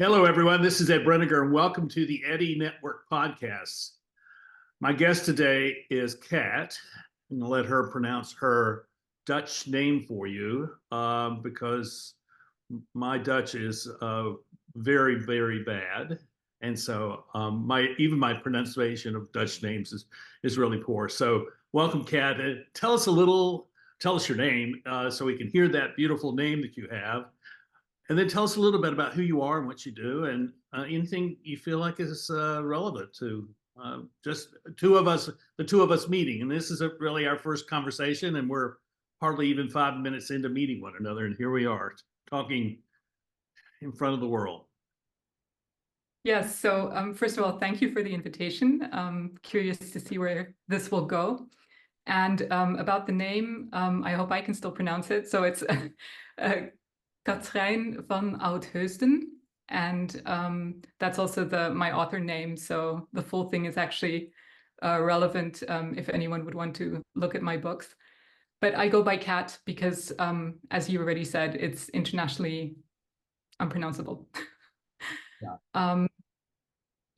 Hello, everyone. This is Ed Brenniger, and welcome to the Eddy Network Podcasts. My guest today is Kat. I'm going to let her pronounce her Dutch name for you because my Dutch is very, very bad. And so even my pronunciation of Dutch names is really poor. So welcome, Kat. Tell us your name so we can hear that beautiful name that you have. And then tell us a little bit about who you are and what you do, and anything you feel like is relevant to just the two of us meeting. And this is really our first conversation, and we're hardly even 5 minutes into meeting one another, and here we are talking in front of the world. Yes. So first of all, thank you for the invitation. I'm curious to see where this will go. And about the name, I hope I can still pronounce it. So it's Katrijn van Oudheusden, and that's also my author name. So the full thing is actually relevant if anyone would want to look at my books. But I go by Kat because, as you already said, it's internationally unpronounceable. Yeah.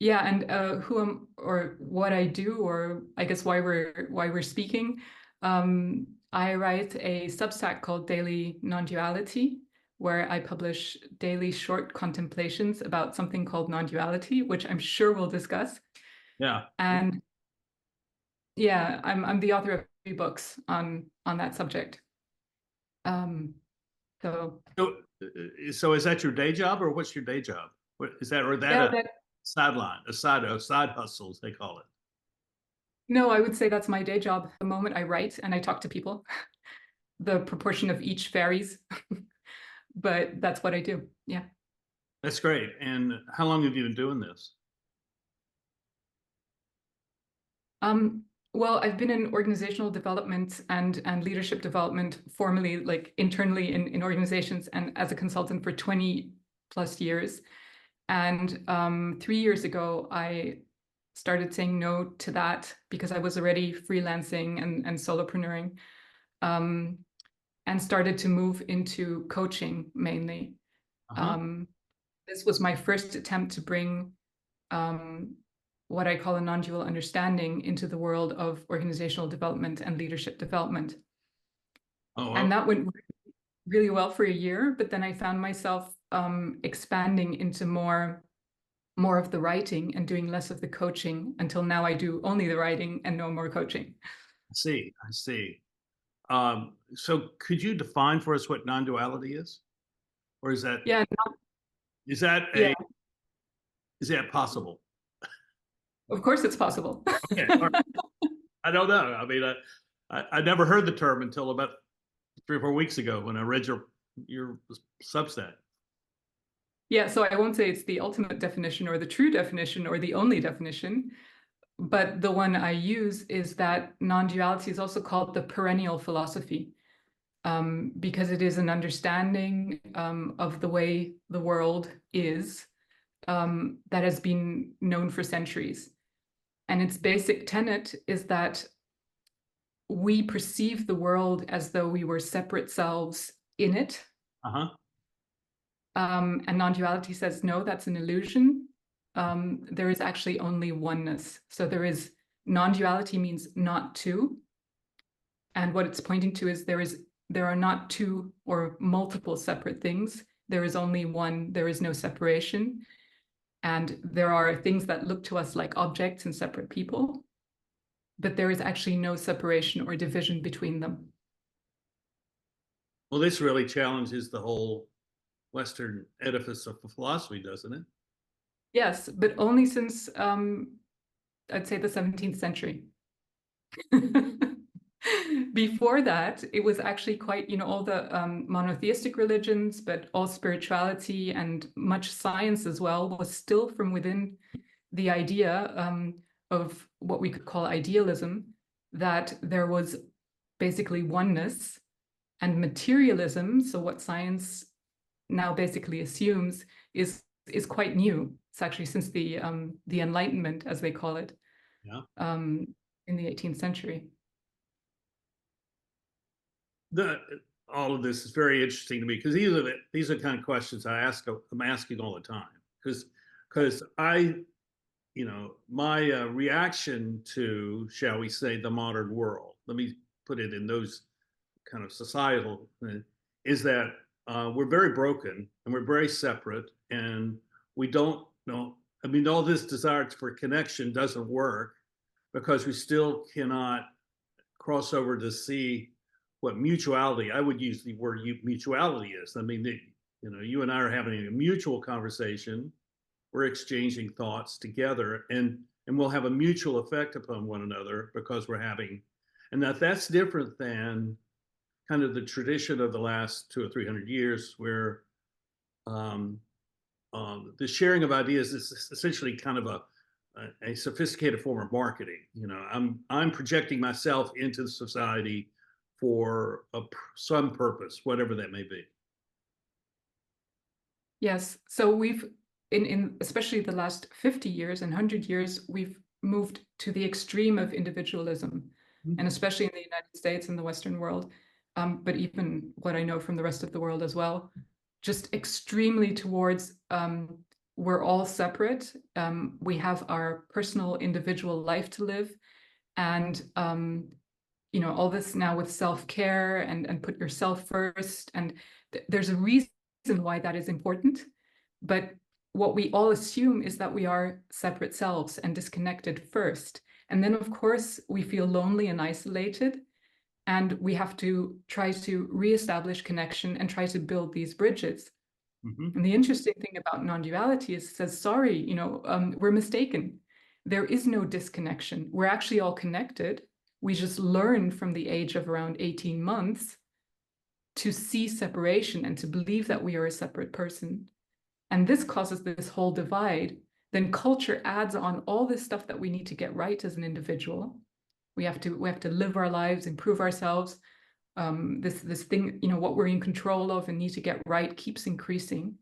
Yeah, and who am or what I do, or I guess why we're speaking. I write a Substack called Daily Nonduality, where I publish daily short contemplations about something called non-duality, which I'm sure we'll discuss. Yeah. And yeah, I'm the author of 3 books on that subject. So is that your day job, or what's your day job? What is that, or that yeah, a sideline, a side hustle, as they call it? no, I would say that's my day job. The moment I write and I talk to people, the proportion of each varies. But that's what I do. Yeah. That's great. And how long have you been doing this? Well, I've been in organizational development and leadership development formally, like internally in organizations and as a consultant for 20 plus years. And 3 years ago, I started saying no to that because I was already freelancing and solopreneuring, and started to move into coaching mainly. This was my first attempt to bring what I call a non-dual understanding into the world of organizational development and leadership development. And that went really well for a year, but then I found myself expanding into more of the writing and doing less of the coaching until now I do only the writing and no more coaching. I see. So could you define for us what non-duality is? Or is that possible? Of course it's possible. Okay. Right. I don't know. I mean, I never heard the term until about 3 or 4 weeks ago when I read your Substack. Yeah, so I won't say it's the ultimate definition or the true definition or the only definition, but the one I use is that non-duality is also called the perennial philosophy, because it is an understanding of the way the world is that has been known for centuries. And its basic tenet is that we perceive the world as though we were separate selves in it. And non-duality says, no, that's an illusion. There is actually only oneness. So non-duality means not two. And what it's pointing to is there are not two or multiple separate things. There is only one. There is no separation. And there are things that look to us like objects and separate people, but there is actually no separation or division between them. Well, this really challenges the whole Western edifice of philosophy, doesn't it? Yes, but only since, I'd say, the 17th century. Before that, it was actually quite, all the monotheistic religions, but all spirituality and much science as well was still from within the idea of what we could call idealism, that there was basically oneness, and materialism, so what science now basically assumes is quite new. It's actually since the Enlightenment, as they call it, in the 18th century. All of this is very interesting to me because these are the kind of questions I'm asking all the time. because I, my reaction to, shall we say, the modern world, let me put it in those kind of societal, is that we're very broken and we're very separate, and we don't know. I mean, all this desire for connection doesn't work because we still cannot cross over to see what mutuality, I would use the word mutuality is. I mean, you and I are having a mutual conversation. We're exchanging thoughts together, and we'll have a mutual effect upon one another because we're having, and that's different than kind of the tradition of the last 200 or 300 years, where the sharing of ideas is essentially kind of a sophisticated form of marketing. I'm projecting myself into the society for some purpose, whatever that may be. Yes. So we've, in especially the last 50 years and 100 years, we've moved to the extreme of individualism, and especially in the United States and the Western world, but even what I know from the rest of the world as well, just extremely towards we're all separate. We have our personal individual life to live, and all this now with self-care and put yourself first. And there's a reason why that is important. But what we all assume is that we are separate selves and disconnected first. And then, of course, we feel lonely and isolated. And we have to try to reestablish connection and try to build these bridges. And the interesting thing about non-duality is it says, sorry, we're mistaken. There is no disconnection. We're actually all connected. We just learned from the age of around 18 months to see separation and to believe that we are a separate person. And this causes this whole divide. Then culture adds on all this stuff that we need to get right as an individual. We have to live our lives, improve ourselves. This thing, what we're in control of and need to get right keeps increasing.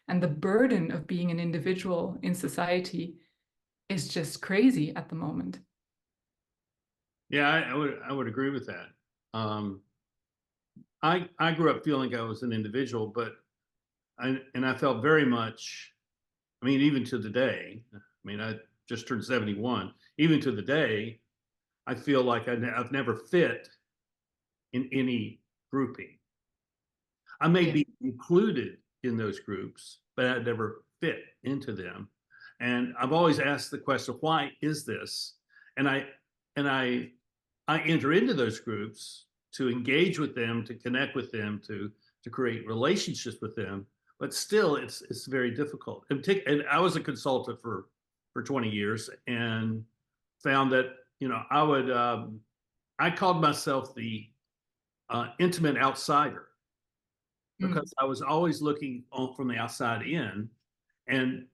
And the burden of being an individual in society is just crazy at the moment. Yeah, I would agree with that. I grew up feeling I was an individual, but I felt very much, I mean, even to the day, I mean, I just turned 71, even to the day, I feel like I've never fit in any grouping. I may be included in those groups, but I never fit into them. And I've always asked the question, why is this? And I enter into those groups to engage with them, to connect with them, to create relationships with them. But still, it's very difficult. And I was a consultant for 20 years and found that I called myself the intimate outsider, because I was always looking from the outside in, and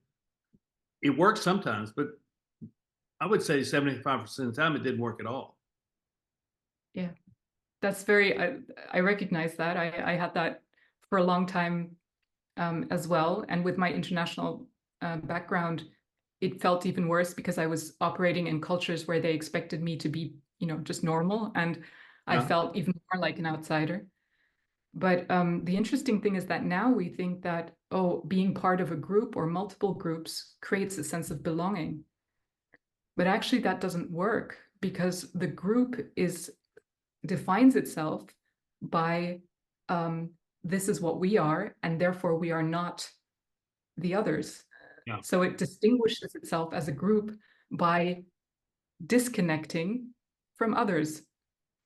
it worked sometimes, but I would say 75% of the time it didn't work at all. Yeah, that's I recognize that. I had that for a long time as well. And with my international background, it felt even worse because I was operating in cultures where they expected me to be, just normal. And I felt even more like an outsider. But the interesting thing is that now we think that, being part of a group or multiple groups creates a sense of belonging. But actually that doesn't work, because the group defines itself by this is what we are, and therefore we are not the others. Yeah. So it distinguishes itself as a group by disconnecting from others.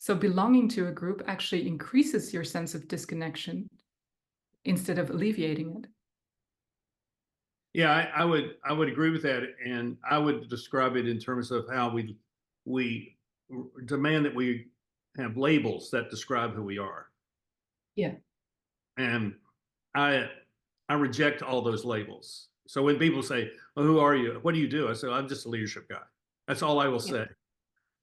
So belonging to a group actually increases your sense of disconnection instead of alleviating it. Yeah, I would agree with that, and I would describe it in terms of how we demand that we have labels that describe who we are. Yeah. And I reject all those labels. So when people say, "Well, who are you? What do you do?" I say, "I'm just a leadership guy." That's all I will say.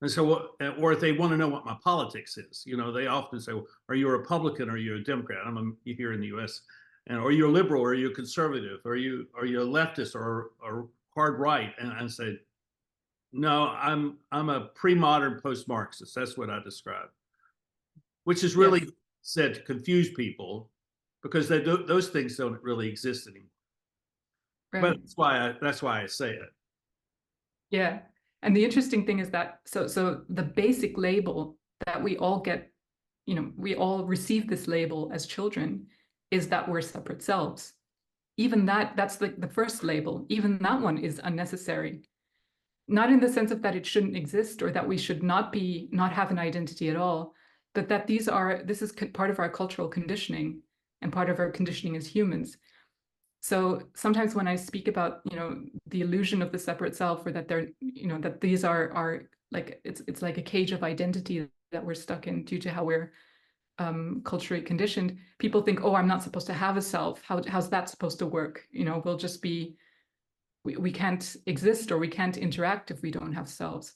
And so, or if they want to know what my politics is, they often say, well, "Are you a Republican? Or are you a Democrat?" I'm here in the U.S. And are you a liberal? Or are you a conservative? Are you a leftist or hard right? And I say, no, I'm a pre-modern post-Marxist. That's what I describe, which is really said to confuse people, because those things don't really exist anymore. Right. But that's why I say it. Yeah. And the interesting thing is that so the basic label that we all get, we all receive this label as children, is that we're separate selves. Even that's the first label. Even that one is unnecessary. Not in the sense of that it shouldn't exist or that we should not have an identity at all, but that this is part of our cultural conditioning and part of our conditioning as humans. So sometimes when I speak about, the illusion of the separate self, or that that these are like, it's like a cage of identity that we're stuck in due to how we're culturally conditioned, people think, oh, I'm not supposed to have a self. How's that supposed to work? We'll just be, we can't exist or we can't interact if we don't have selves.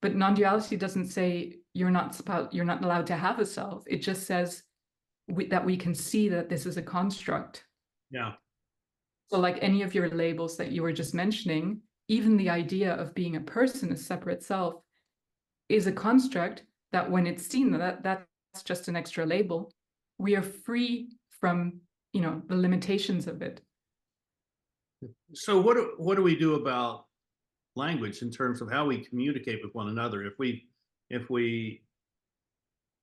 But non-duality doesn't say you're not allowed to have a self. It just says that we can see that this is a construct. Yeah. So like any of your labels that you were just mentioning, even the idea of being a person, a separate self, is a construct that when it's seen that's just an extra label, we are free from, the limitations of it. So what do we do about language in terms of how we communicate with one another? If we,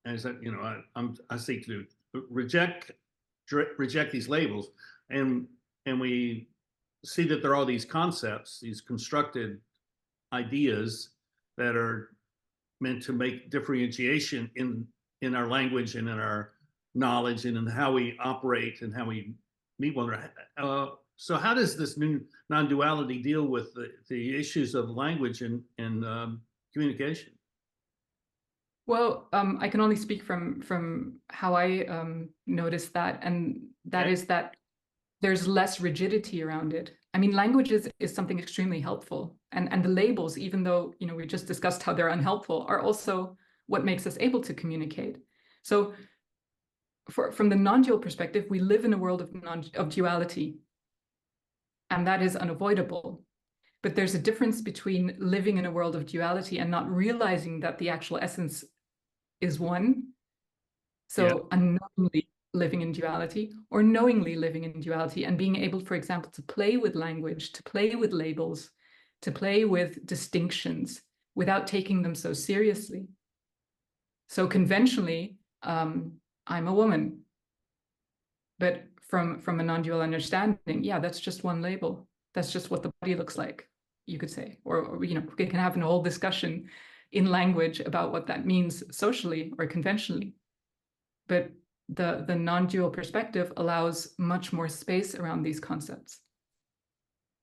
as I seek to reject these labels, and we see that there are all these concepts, these constructed ideas that are meant to make differentiation in our language and in our knowledge and in how we operate and how we meet one another. So how does this new non-duality deal with the issues of language and communication? Well, I can only speak from how I noticed that, and that Okay. is that there's less rigidity around it. I mean, language is something extremely helpful, and the labels, even though we just discussed how they're unhelpful, are also what makes us able to communicate. So, from the non-dual perspective, we live in a world of duality, and that is unavoidable. But there's a difference between living in a world of duality and not realizing that the actual essence is one. Yeah. So unknowingly living in duality, or knowingly living in duality, and being able, for example, to play with language, to play with labels, to play with distinctions without taking them so seriously. So conventionally, I'm a woman, but from a non-dual understanding, yeah, that's just one label. That's just what the body looks like, you could say, or we can have a whole discussion in language about what that means socially or conventionally. But the non-dual perspective allows much more space around these concepts.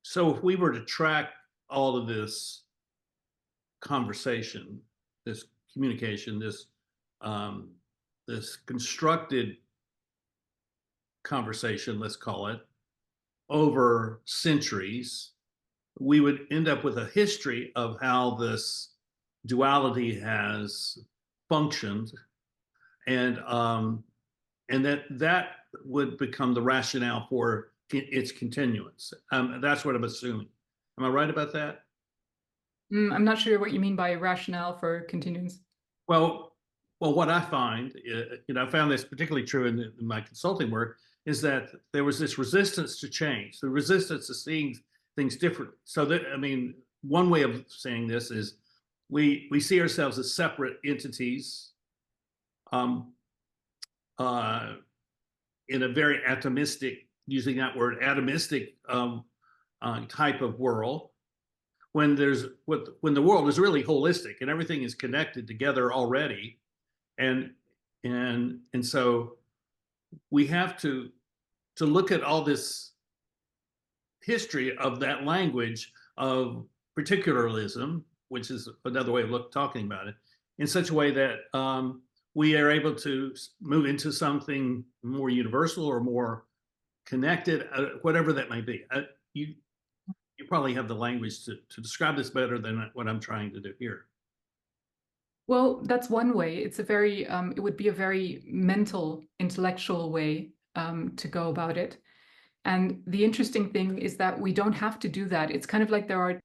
So if we were to track all of this conversation, this communication, this constructed conversation, let's call it, over centuries, we would end up with a history of how this duality has functioned, and that would become the rationale for its continuance. That's what I'm assuming. Am I right about that? I'm not sure what you mean by rationale for continuance. Well, what I find, I found this particularly true in my consulting work, is that there was this resistance to change, the resistance to seeing things different. So that, I mean, one way of saying this is we see ourselves as separate entities, um, in a very atomistic, using that word, atomistic type of world. When the world is really holistic and everything is connected together already, and so we have to look at all this history of that language of particularism, which is another way of talking about it, in such a way that we are able to move into something more universal or more connected, whatever that may be. You probably have the language to describe this better than what I'm trying to do here. Well, that's one way. It would be a very mental, intellectual way to go about it. And the interesting thing is that we don't have to do that. It's kind of like there are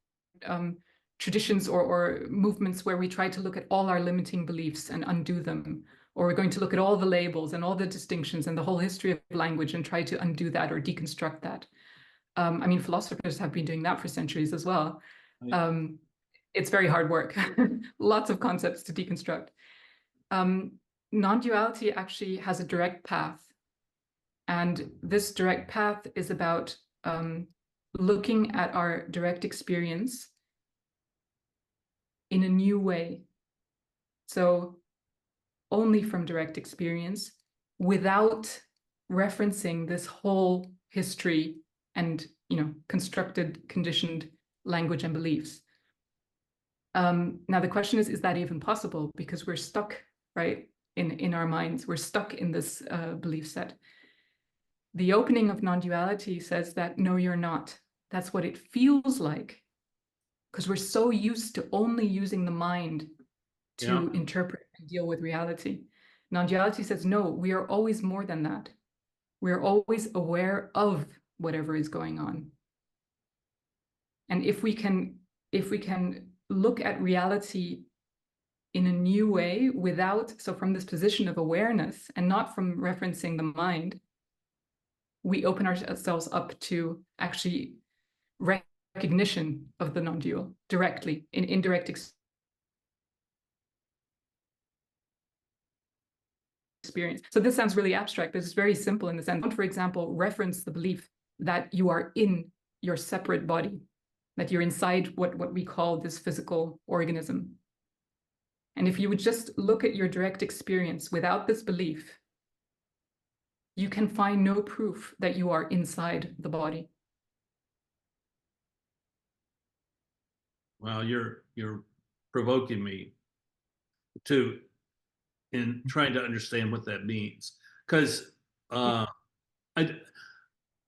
traditions or movements where we try to look at all our limiting beliefs and undo them. Or we're going to look at all the labels and all the distinctions and the whole history of language and try to undo that or deconstruct that. I mean, philosophers have been doing that for centuries as well. Right. It's very hard work, lots of concepts to deconstruct. Non-duality actually has a direct path. And this direct path is about looking at our direct experience in a new way. So only from direct experience, without referencing this whole history and, constructed, conditioned language and beliefs. Now the question is that even possible? Because we're stuck, right, in our minds. We're stuck in this belief set. The opening of non-duality says that no, you're not. That's what it feels like, because we're so used to only using the mind to interpret and deal with reality. Non-duality says, no, we are always more than that. We're always aware of whatever is going on. And if we can look at reality in a new way so from this position of awareness and not from referencing the mind, we open ourselves up to actually recognition of the non-dual directly in indirect experience. So this sounds really abstract. This is very simple in the sense, for example, reference the belief that you are in your separate body, that you're inside what we call this physical organism. And if you would just look at your direct experience without this belief, you can find no proof that you are inside the body. Well, you're provoking me in trying to understand what that means, because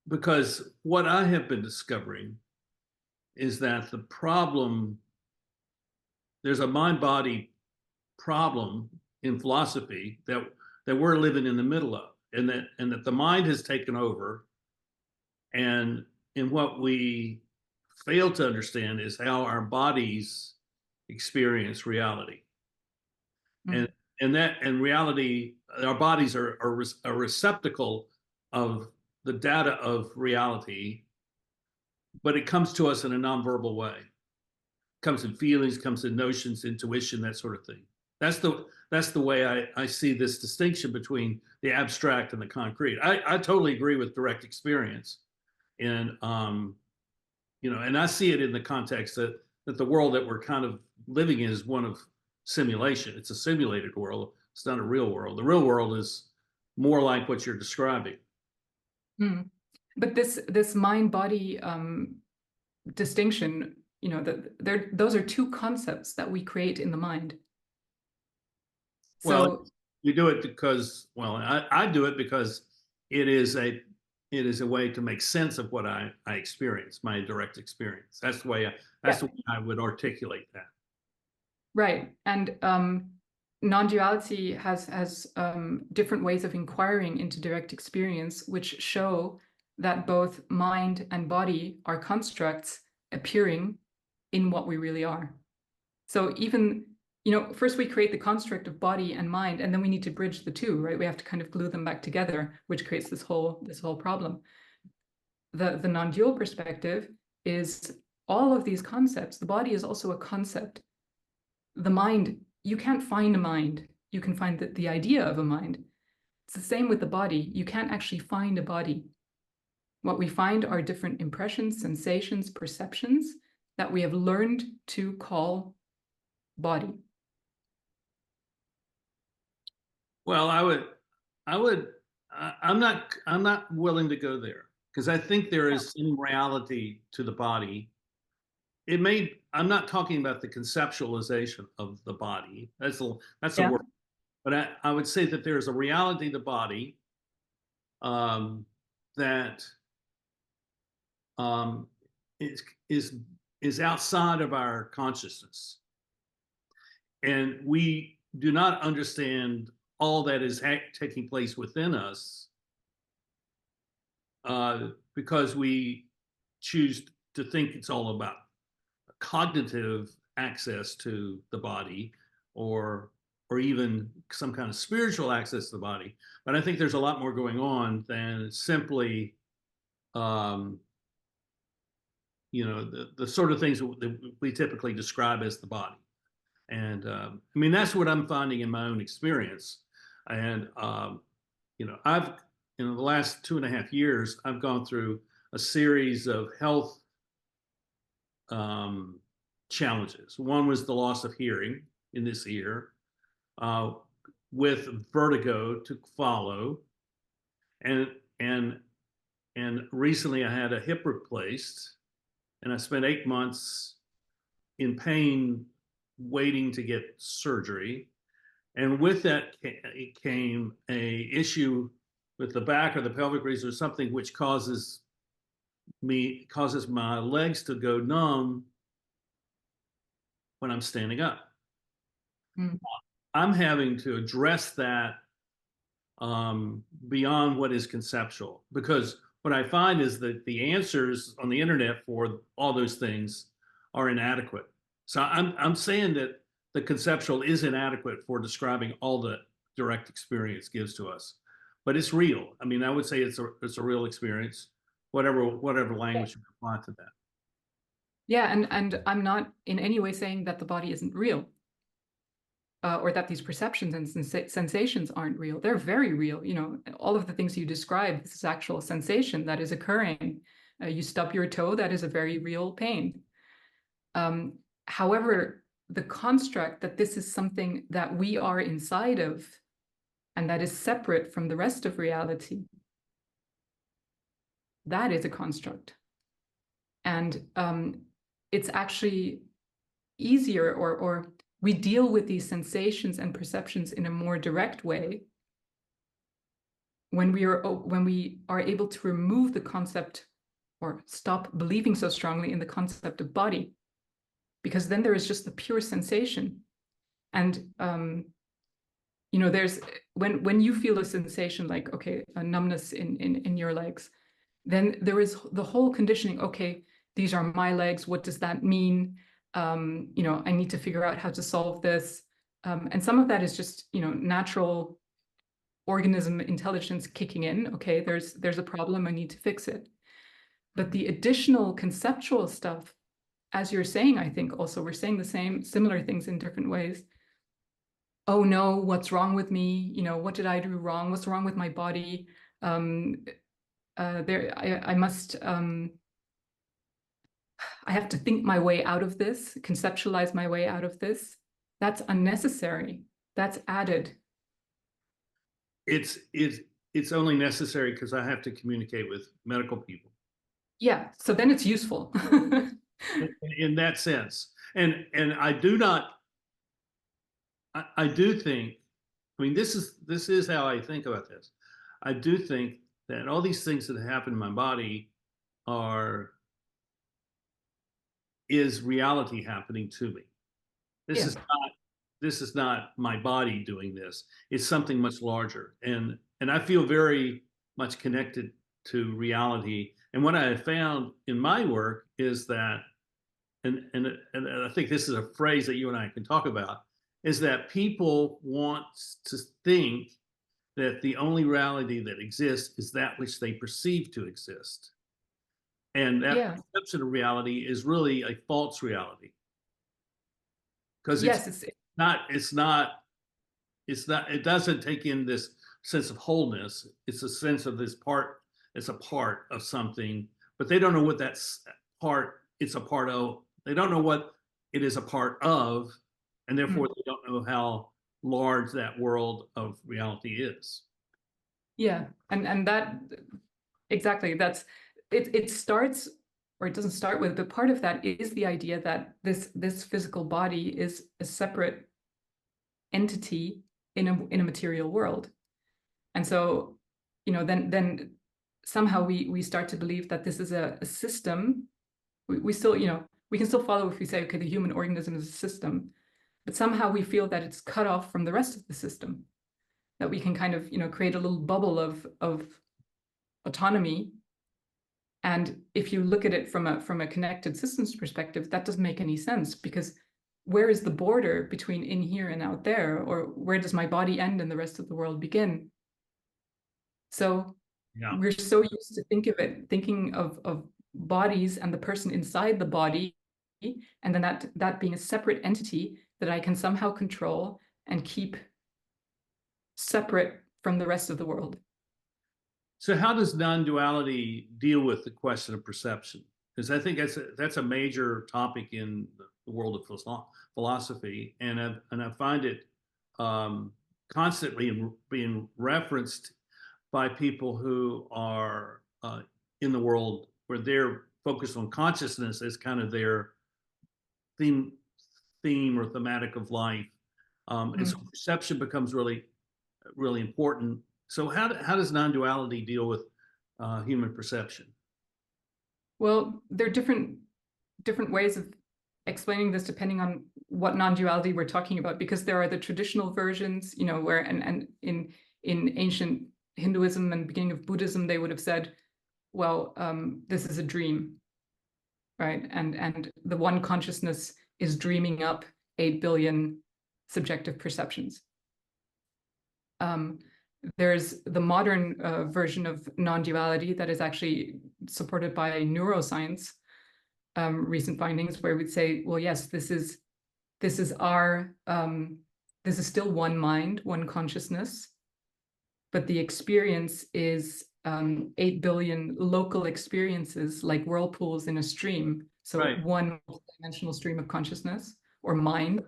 because what I have been discovering is that there's a mind-body problem in philosophy that we're living in the middle of, and that the mind has taken over, and what we fail to understand is how our bodies experience reality. Mm-hmm. And reality, our bodies are a receptacle of the data of reality, but it comes to us in a nonverbal way. It comes in feelings, comes in notions, intuition, that sort of thing. That's the way I see this distinction between the abstract and the concrete. I totally agree with direct experience, and and I see it in the context that the world that we're kind of living in is one of simulation. It's a simulated world. It's not a real world. The real world is more like what you're describing. Mm. But this mind-body distinction, those are two concepts that we create in the mind. Well, you do it because, I do it because it is a way to make sense of what I experience, my direct experience. That's the way I would articulate that. Right. And non-duality has different ways of inquiring into direct experience, which show that both mind and body are constructs appearing in what we really are. So even, first we create the construct of body and mind, and then we need to bridge the two, right? We have to kind of glue them back together, which creates this whole problem. The non-dual perspective is all of these concepts. The body is also a concept. The mind, you can't find a mind. You can find the idea of a mind. It's the same with the body. You can't actually find a body. What we find are different impressions, sensations, perceptions that we have learned to call body. Well, I'm not willing to go there, because I think there is some reality to the body. I'm not talking about the conceptualization of the body. That's a word. But I would say that there's a reality to the body that is outside of our consciousness, and we do not understand all that is taking place within us because we choose to think it's all about cognitive access to the body, or even some kind of spiritual access to the body. But I think there's a lot more going on than simply the sort of things that we typically describe as the body. And I mean, that's what I'm finding in my own experience. And, I've, the last 2.5 years, I've gone through a series of health challenges. One was the loss of hearing in this ear, with vertigo to follow. And recently I had a hip replaced, and I spent 8 months in pain waiting to get surgery. And with that came a issue with the back or the pelvic region, or something which causes my legs to go numb when I'm standing up. Mm. I'm having to address that beyond what is conceptual, because what I find is that the answers on the internet for all those things are inadequate. So I'm saying that the conceptual is inadequate for describing all that direct experience gives to us, but it's real. I mean, I would say it's a real experience, whatever language you apply to that. Yeah, and I'm not in any way saying that the body isn't real, or that these perceptions and sensations aren't real. They're very real. All of the things you describe, this is actual sensation that is occurring. You stub your toe, that is a very real pain. However, the construct that this is something that we are inside of and that is separate from the rest of reality, that is a construct. And it's actually easier, or we deal with these sensations and perceptions in a more direct way when we are able to remove the concept, or stop believing so strongly in the concept of body, because then there is just the pure sensation. And there's when you feel a sensation like, okay, a numbness in your legs, then there is the whole conditioning. Okay, these are my legs. What does that mean? I need to figure out how to solve this. And some of that is just, natural organism intelligence kicking in. Okay, there's a problem. I need to fix it. But the additional conceptual stuff, as you're saying, I think also we're saying the similar things in different ways. Oh no, what's wrong with me? What did I do wrong? What's wrong with my body? I must, I have to think my way out of this, conceptualize my way out of this. That's unnecessary. That's added. It's only necessary because I have to communicate with medical people. Yeah, so then it's useful. in that sense. And I do not, I do think, I mean, this is how I think about this. I do think that all these things that happen in my body is reality happening to me. This is not my body doing this. It's something much larger. And I feel very much connected to reality. And what I have found in my work is that, and I think this is a phrase that you and I can talk about, is that people want to think that the only reality that exists is that which they perceive to exist. And that perception of reality is really a false reality. Because it doesn't take in this sense of wholeness. It's a sense of this part, it's a part of something, but they don't know what that part it's a part of. They don't know what it is a part of, and therefore they don't know how large that world of reality is. Yeah, and that, exactly, that's it starts, or it doesn't start with, but part of that is the idea that this physical body is a separate entity in a material world. And so, then somehow we start to believe that this is a system. We still, we can still follow if we say, okay, the human organism is a system, but somehow we feel that it's cut off from the rest of the system, that we can kind of, create a little bubble of autonomy. And if you look at it from a connected systems perspective, that doesn't make any sense, because where is the border between in here and out there? Or where does my body end and the rest of the world begin? So we're so used to thinking of bodies and the person inside the body, and then that being a separate entity that I can somehow control and keep separate from the rest of the world. So how does non-duality deal with the question of perception? Because I think that's a major topic in the world of philosophy, and I find it constantly being referenced by people who are in the world where they're focused on consciousness as kind of their theme or thematic of life, and so perception becomes really important. So how does non-duality deal with human perception? Well, there are different ways of explaining this depending on what non-duality we're talking about, because there are the traditional versions, you know, where and in ancient Hinduism and beginning of Buddhism, they would have said, well, this is a dream, right? And the one consciousness is dreaming up 8 billion subjective perceptions. There's the modern version of non-duality that is actually supported by neuroscience, recent findings, where we'd say, well, yes, this is still one mind, one consciousness, but the experience is 8 billion local experiences, like whirlpools in a stream. So Right. one dimensional stream of consciousness or mind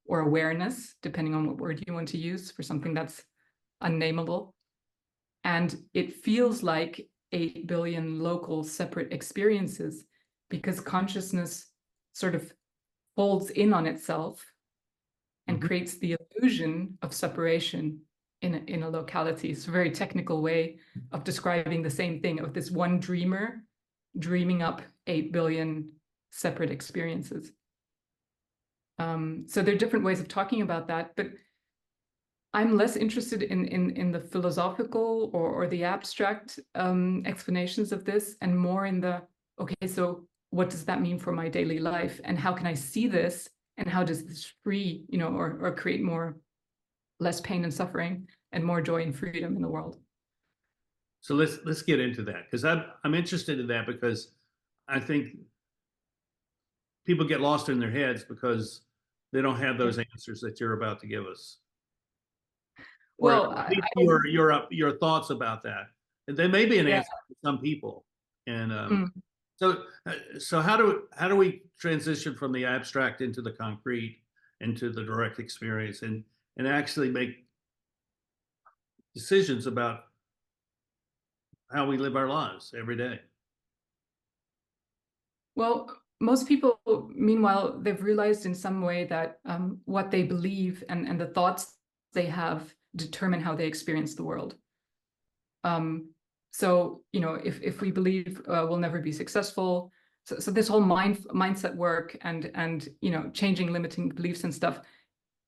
or awareness, depending on what word you want to use for something that's unnameable. And it feels like 8 billion local separate experiences, because consciousness sort of folds in on itself and creates the illusion of separation in a locality. It's a very technical way of describing the same thing, of this one dreamer dreaming up 8 billion separate experiences. So there are different ways of talking about that, but I'm less interested in the philosophical or the abstract explanations of this, and more in the, okay, so what does that mean for my daily life, and how can I see this, and how does this free, you know, or create less pain and suffering and more joy and freedom in the world? So let's get into that, because I'm interested in that, because I think people get lost in their heads because they don't have those answers that you're about to give us. Or Well, at least your thoughts about that. And they may be an answer for some people. And so how do we transition from the abstract into the concrete, into the direct experience, and actually make decisions about how we live our lives every day? Well, most people, meanwhile, they've realized in some way that what they believe and the thoughts they have determine how they experience the world. So, you know, if we believe we'll never be successful, so this whole mindset work and you know, changing limiting beliefs and stuff.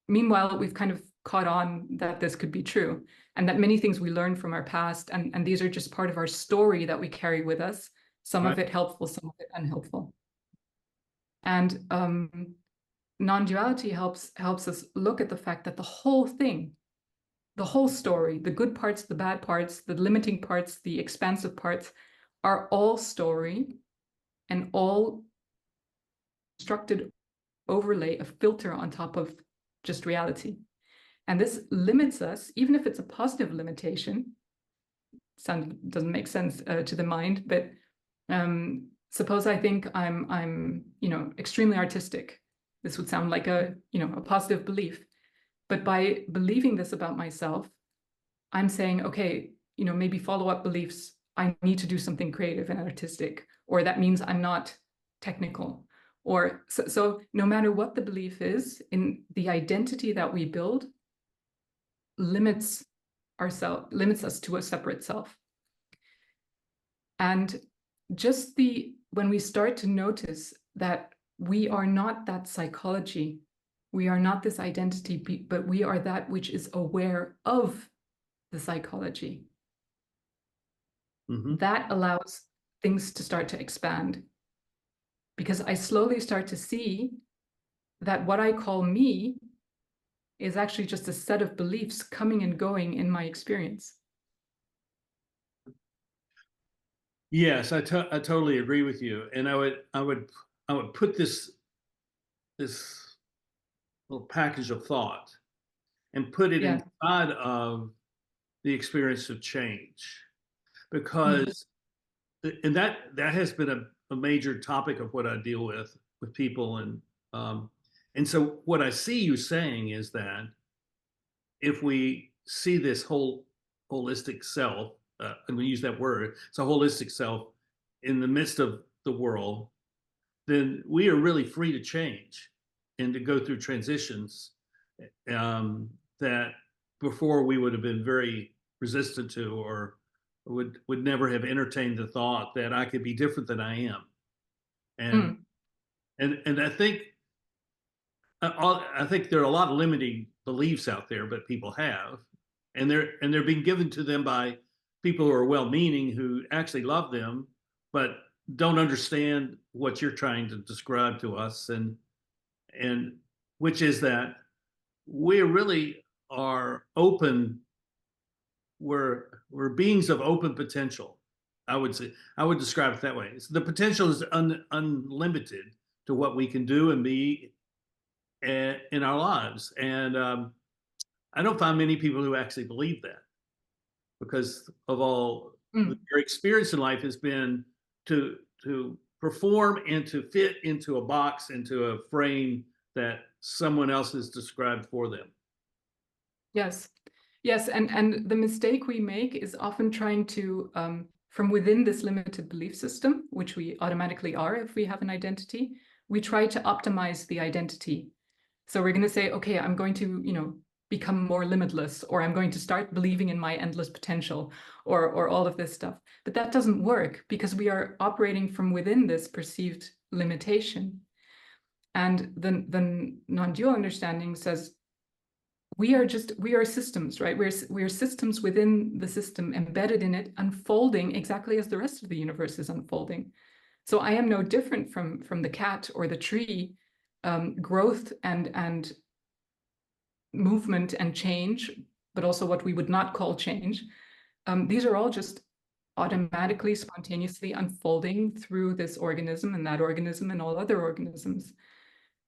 Meanwhile, we've kind of caught on that this could be true, and that many things we learn from our past, and these are just part of our story that we carry with us. Some of it helpful, some of it unhelpful. And non-duality helps us look at the fact that the whole thing, the whole story, the good parts, the bad parts, the limiting parts, the expansive parts, are all story and all constructed overlay, a filter on top of just reality. And this limits us, even if it's a positive limitation. Doesn't make sense to the mind, but suppose I think I'm you know, extremely artistic. This would sound like a, you know, a positive belief. But by believing this about myself, I'm saying, okay, you know, maybe follow-up beliefs, I need to do something creative and artistic, or that means I'm not technical. Or so no matter what the belief is, in the identity that we build limits us to a separate self. And just when we start to notice that we are not that psychology, we are not this identity, but we are that which is aware of the psychology. That allows things to start to expand, because I slowly start to see that what I call me is actually just a set of beliefs coming and going in my experience. Yes, I totally agree with you, and I would put this little package of thought and put it Yeah. inside of the experience of change, Mm, because and that has been a major topic of what I deal with people, um, and so what I see you saying is that if we see this whole holistic self, and we use that word, it's a holistic self in the midst of the world, then we are really free to change and to go through transitions, um, that before we would have been very resistant to, or would never have entertained the thought that I could be different than I am. And mm, and I think there are a lot of limiting beliefs out there that people have, and they're being given to them by people who are well-meaning, who actually love them, but don't understand what you're trying to describe to us, and which is that we really are open. We're beings of open potential. I would say I would describe it that way. The potential is unlimited to what we can do and be in our lives, and I don't find many people who actually believe that, because of all mm. their experience in life has been to perform and to fit into a box, into a frame that someone else has described for them. Yes. Yes, and the mistake we make is often trying to, from within this limited belief system, which we automatically are if we have an identity, we try to optimize the identity. So we're going to say, okay, I'm going to, become more limitless, or I'm going to start believing in my endless potential, or all of this stuff. But that doesn't work because we are operating from within this perceived limitation. And the non-dual understanding says, we are systems, right? We're systems within the system, embedded in it, unfolding exactly as the rest of the universe is unfolding. So I am no different from the cat or the tree. Growth and movement and change, but also what we would not call change. These are all just automatically, spontaneously unfolding through this organism and that organism and all other organisms.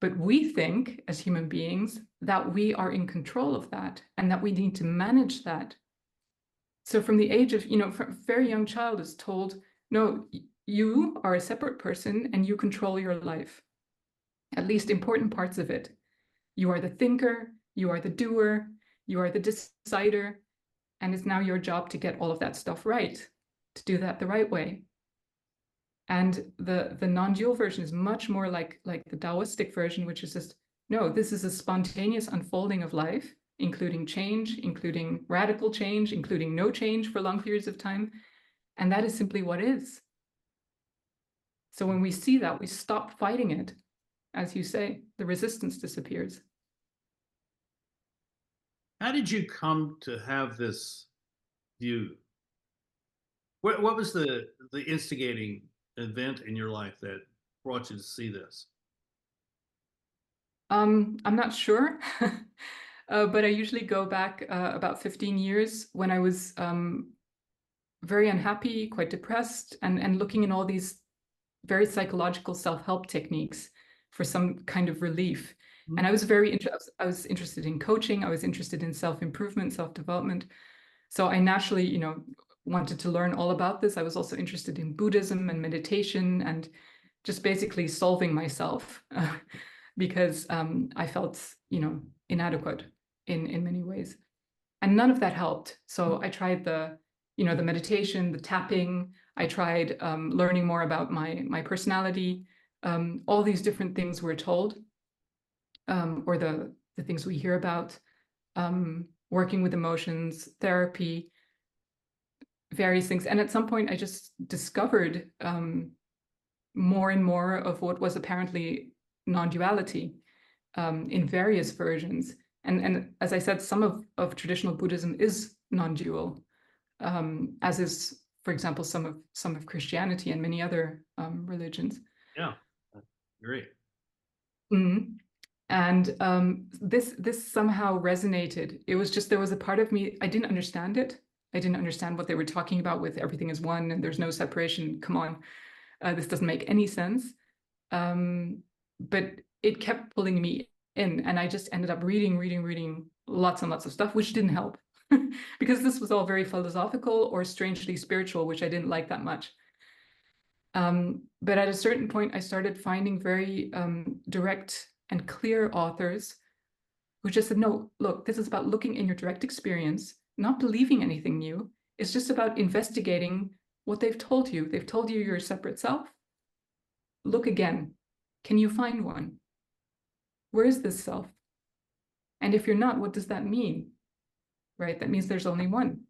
But we think as human beings that we are in control of that and that we need to manage that. So from the age of, from a very young child is told, no, you are a separate person and you control your life, at least important parts of it. You are the thinker, you are the doer, you are the decider, and it's now your job to get all of that stuff right, to do that the right way. And the non-dual version is much more like the Taoistic version, which is just, no, this is a spontaneous unfolding of life, including change, including radical change, including no change for long periods of time. And that is simply what is. So when we see that, we stop fighting it. As you say, the resistance disappears. How did you come to have this view? What was the instigating event in your life that brought you to see this? I'm not sure, but I usually go back about 15 years when I was very unhappy, quite depressed, and looking in all these very psychological self-help techniques for some kind of relief. And I was I was interested in coaching. I was interested in self-improvement, self-development. So I naturally, wanted to learn all about this. I was also interested in Buddhism and meditation and just basically solving myself because I felt, inadequate in many ways. And none of that helped. So I tried the meditation, the tapping. I tried learning more about my personality. All these different things we're told, or the things we hear about, working with emotions, therapy, various things. And at some point, I just discovered more and more of what was apparently non-duality in various versions. And as I said, some of traditional Buddhism is non-dual, as is, for example, some of Christianity and many other religions. Yeah, great. Mhm. And this somehow resonated. It was just, there was a part of me, I didn't understand it. I didn't understand what they were talking about with everything is one and there's no separation. Come on, this doesn't make any sense. But it kept pulling me in, and I just ended up reading lots and lots of stuff, which didn't help because this was all very philosophical or strangely spiritual, which I didn't like that much. But at a certain point, I started finding very direct and clear authors who just said, no, look, this is about looking in your direct experience, not believing anything new. It's just about investigating what they've told you. They've told you you're a separate self. Look again. Can you find one? Where is this self? And if you're not, what does that mean? Right? That means there's only one.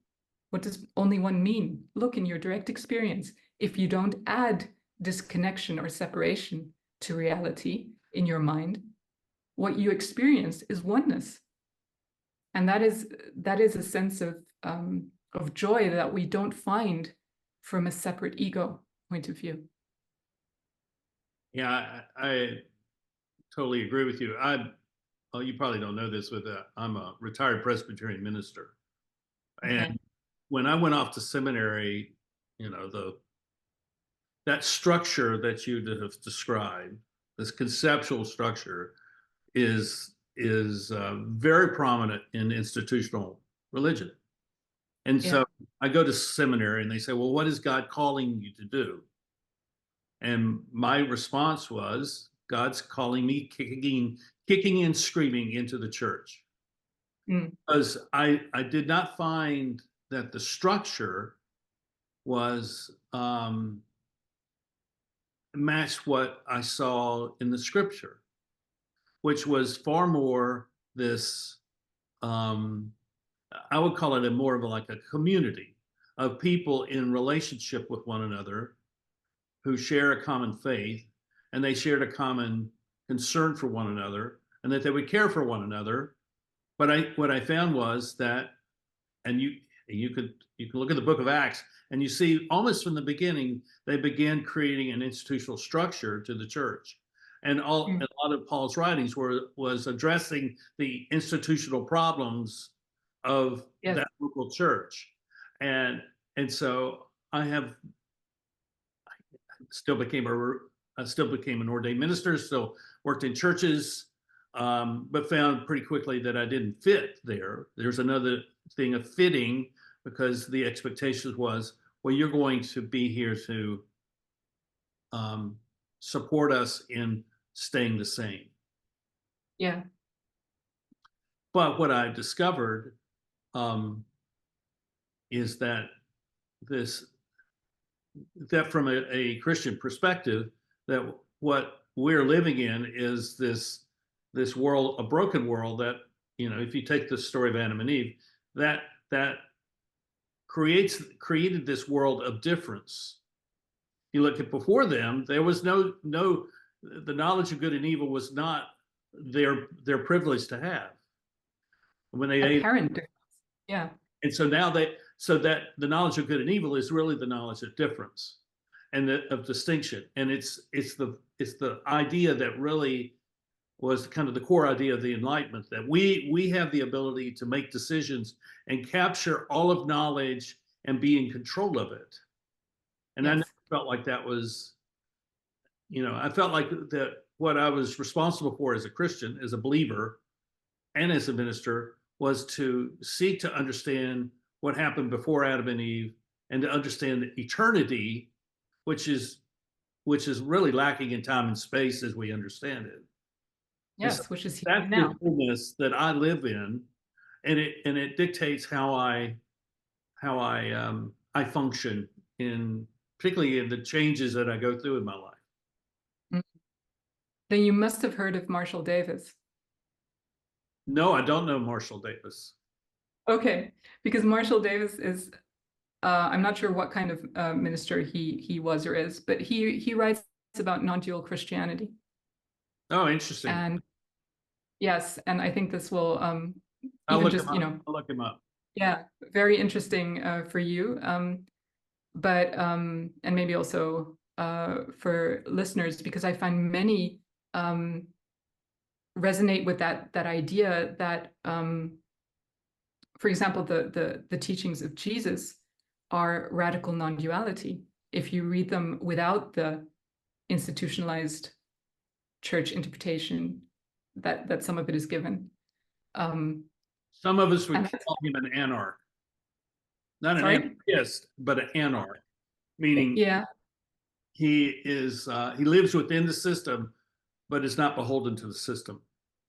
What does only one mean? Look in your direct experience. If you don't add disconnection or separation to reality in your mind, what you experience is oneness. And that is a sense of joy that we don't find from a separate ego point of view. Yeah, I totally agree with you. Oh, you probably don't know this, I'm a retired Presbyterian minister. Okay. And when I went off to seminary, that structure that you have described, this conceptual structure, is very prominent in institutional religion. And so I go to seminary and they say, well, what is God calling you to do? And my response was, God's calling me kicking and screaming into the church. Because I did not find that the structure was matched what I saw in the scripture, which was far more this, I would call it more of like a community of people in relationship with one another who share a common faith, and they shared a common concern for one another, and that they would care for one another. But what I found was that, and you can look at the book of Acts, and you see almost from the beginning, they began creating an institutional structure to the church. And a lot of Paul's writings was addressing the institutional problems of that local church. And so I still became an ordained minister, still worked in churches, but found pretty quickly that I didn't fit there. There's another thing of fitting, because the expectations was, well, you're going to be here to support us in staying the same. Yeah. But what I discovered is that from a Christian perspective, that what we're living in is this world, a broken world that, if you take the story of Adam and Eve, that created this world of difference. You look at before them, there was no the knowledge of good and evil was not their privilege to have. When they ate, yeah. And so now so that the knowledge of good and evil is really the knowledge of difference and of distinction. And it's the idea that really was kind of the core idea of the Enlightenment, that we have the ability to make decisions and capture all of knowledge and be in control of it. And I never felt like that was, I felt like that what I was responsible for as a Christian, as a believer, and as a minister, was to seek to understand what happened before Adam and Eve, and to understand eternity, which is really lacking in time and space as we understand it. Yes, so which is that's now. the fullness that I live in, and it dictates how I function particularly in the changes that I go through in my life. Then you must have heard of Marshall Davis. No, I don't know Marshall Davis. Okay, because Marshall Davis is, I'm not sure what kind of minister he was or is, but he writes about non-dual Christianity. Oh, interesting. And yes, and I think this will I'll look him up. Yeah, very interesting for you, but and maybe also for listeners, because I find many resonate with that idea that for example, the teachings of Jesus are radical non-duality. If you read them without the institutionalized church interpretation that some of it is given. Some of us would call him an anarch. Not an anarchist, but an anarch, meaning he lives within the system, but is not beholden to the system.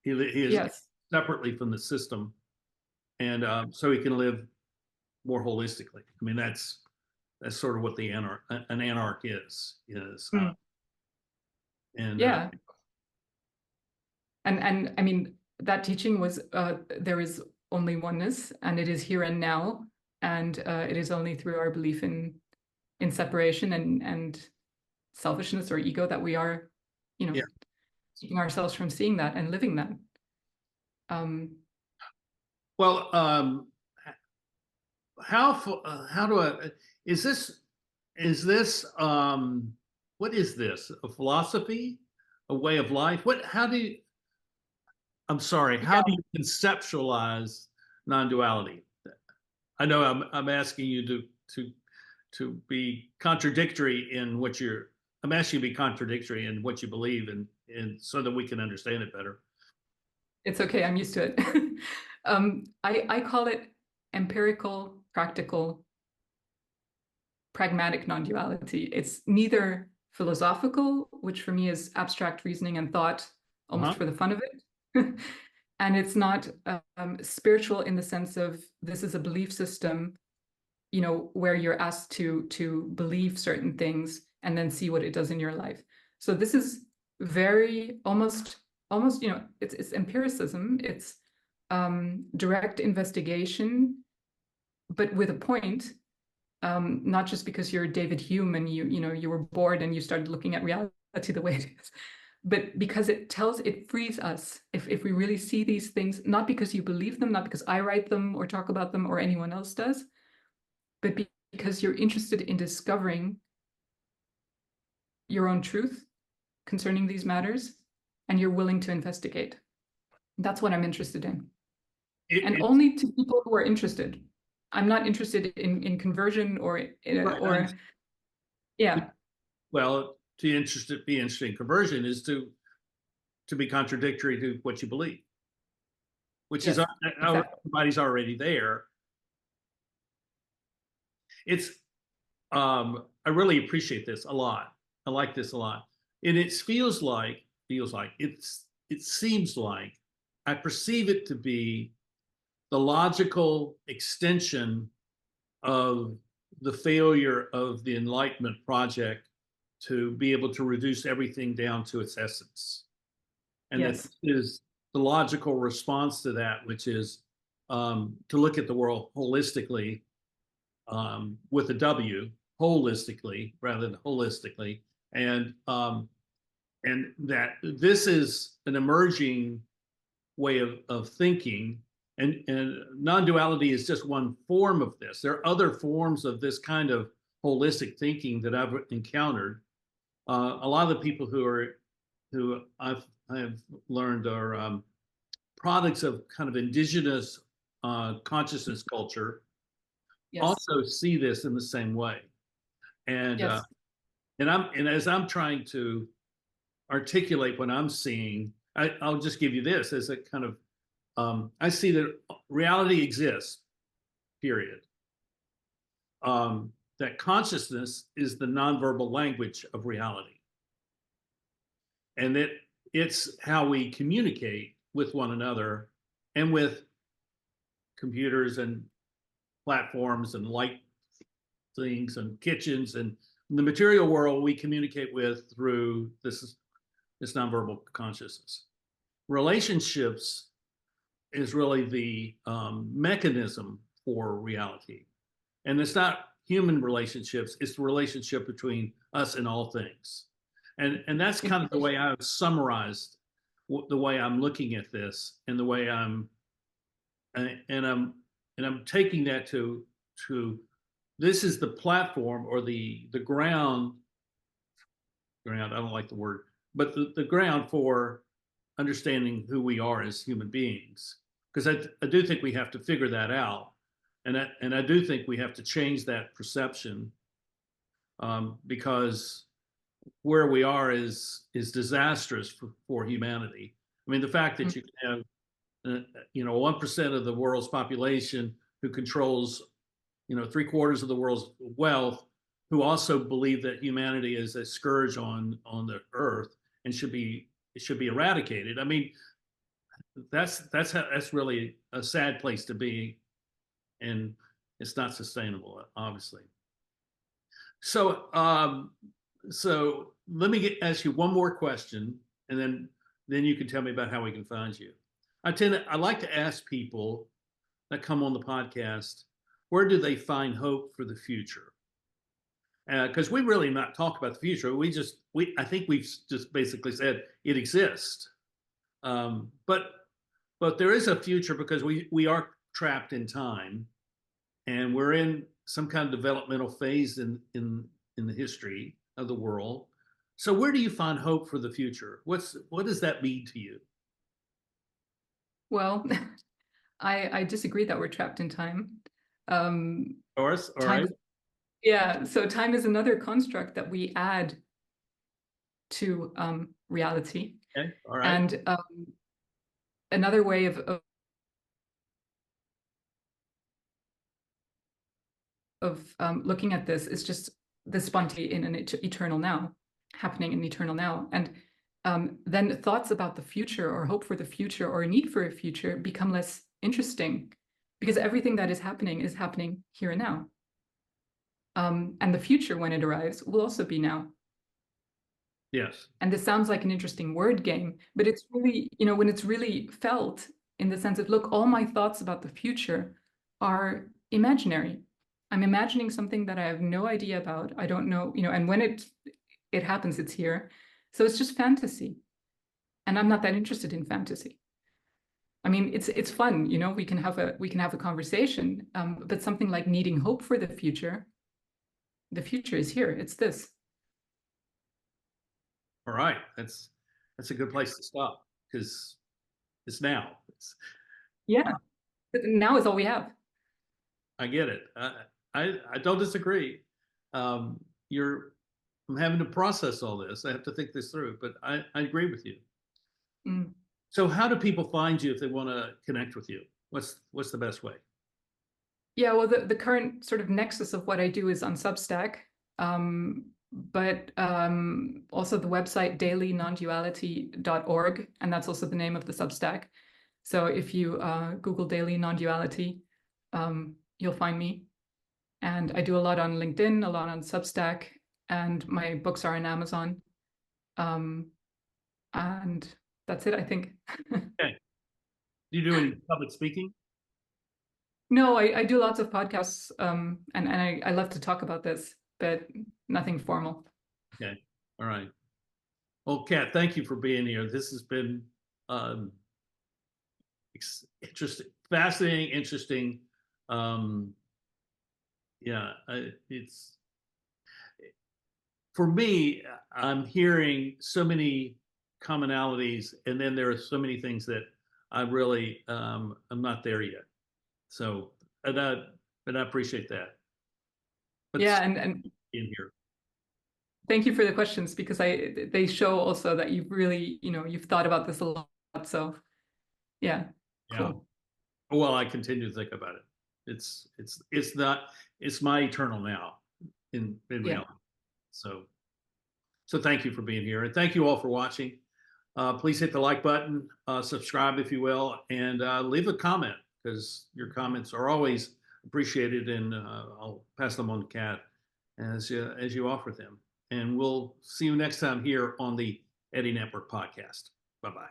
He is separately from the system, and so he can live more holistically. I mean, that's sort of what an anarch is. And I mean, that teaching was there is only oneness, and it is here and now, and it is only through our belief in separation and selfishness or ego that we are, keeping ourselves from seeing that and living that. How do I, is this what is this, a philosophy, a way of life? How do you conceptualize non-duality? I know I'm asking you to be contradictory in what I'm asking you to be contradictory in what you believe, and so that we can understand it better. It's okay, I'm used to it. I call it empirical, practical, pragmatic non-duality. It's neither philosophical, which for me is abstract reasoning and thought, almost for the fun of it. And it's not spiritual in the sense of this is a belief system, where you're asked to believe certain things and then see what it does in your life. So this is very almost, it's empiricism. It's direct investigation, but with a point, not just because you're David Hume and you were bored and you started looking at reality the way it is, but because it frees us if we really see these things, not because you believe them, not because I write them or talk about them or anyone else does, but because you're interested in discovering your own truth concerning these matters, and you're willing to investigate. That's what I'm interested in. And only to people who are interested. I'm not interested in conversion or Well, be interested in conversion is to be contradictory to what you believe, which is everybody's already there. It's I really appreciate this a lot. I like this a lot, and it feels like it seems like I perceive it to be the logical extension of the failure of the Enlightenment project to be able to reduce everything down to its essence. And that is the logical response to that, which is to look at the world holistically, with a W, holistically rather than holistically, and that this is an emerging way of thinking, and non-duality is just one form of this. There are other forms of this kind of holistic thinking that I've encountered. A lot of the people who I've learned are products of kind of indigenous consciousness culture. Also see this in the same way, and as I'm trying to articulate what I'm seeing, I'll just give you this as a kind of I see that reality exists, period. That consciousness is the nonverbal language of reality, and that it's how we communicate with one another and with computers and platforms and light things and kitchens, and in the material world we communicate with through this nonverbal consciousness. Relationships is really the mechanism for reality, and it's not human relationships, it's the relationship between us and all things, and that's kind of the way I've summarized the way I'm looking at this, and the way I'm taking that to this is the platform, or the ground, I don't like the word, but the ground for understanding who we are as human beings, because I do think we have to figure that out, and I do think we have to change that perception, because where we are is disastrous for humanity. I mean, the fact that you can have 1% of the world's population who controls 3/4 of the world's wealth, who also believe that humanity is a scourge on the earth and should be eradicated. I mean, that's really a sad place to be, and it's not sustainable, obviously. So so let me ask you one more question, and then you can tell me about how we can find you. I like to ask people that come on the podcast, where do they find hope for the future? Because we really not talk about the future. I think we've just basically said it exists. But there is a future, because we are trapped in time, and we're in some kind of developmental phase in the history of the world. So where do you find hope for the future? What does that mean to you? Well, I disagree that we're trapped in time. Doris, all Time right. is, yeah, so time is another construct that we add to reality. Okay, all right. And another way of looking at this is just the spontaneity in an eternal now, happening in eternal now. And then thoughts about the future, or hope for the future, or a need for a future become less interesting, because everything that is happening here and now. And the future, when it arrives, will also be now. Yes. And this sounds like an interesting word game, but it's really, when it's really felt in the sense of, look, all my thoughts about the future are imaginary. I'm imagining something that I have no idea about. I don't know, and when it happens, it's here. So it's just fantasy. And I'm not that interested in fantasy. I mean, it's fun, we can have a conversation, but something like needing hope for the future is here. It's this. All right. That's a good place to stop, because it's now. Yeah. But now is all we have. I get it. I don't disagree. Um, I'm having to process all this. I have to think this through, but I agree with you. Mm. So how do people find you if they want to connect with you? What's the best way? Yeah, well, the current sort of nexus of what I do is on Substack, but also the website dailynonduality.org, and that's also the name of the Substack. So if you Google Daily Nonduality, you'll find me. And I do a lot on LinkedIn, a lot on Substack, and my books are on Amazon. And that's it, I think. Okay. Do you do any public speaking? No, I do lots of podcasts, and I love to talk about this, but nothing formal. Okay. All right. Well, Kat, thank you for being here. This has been interesting, fascinating, interesting. Yeah, it's for me. I'm hearing so many commonalities, and then there are so many things that I really I'm not there yet. So, and I appreciate that. But Yeah, and in here, thank you for the questions, because they show also that you've really, you've thought about this a lot. So yeah, yeah. cool. Well, I continue to think about it. It's not. It's my eternal now in reality. So thank you for being here, and thank you all for watching. Please hit the like button, subscribe if you will, and leave a comment, because your comments are always appreciated, and I'll pass them on to Kat as you offer them. And we'll see you next time here on the Eddie Network podcast. Bye-bye.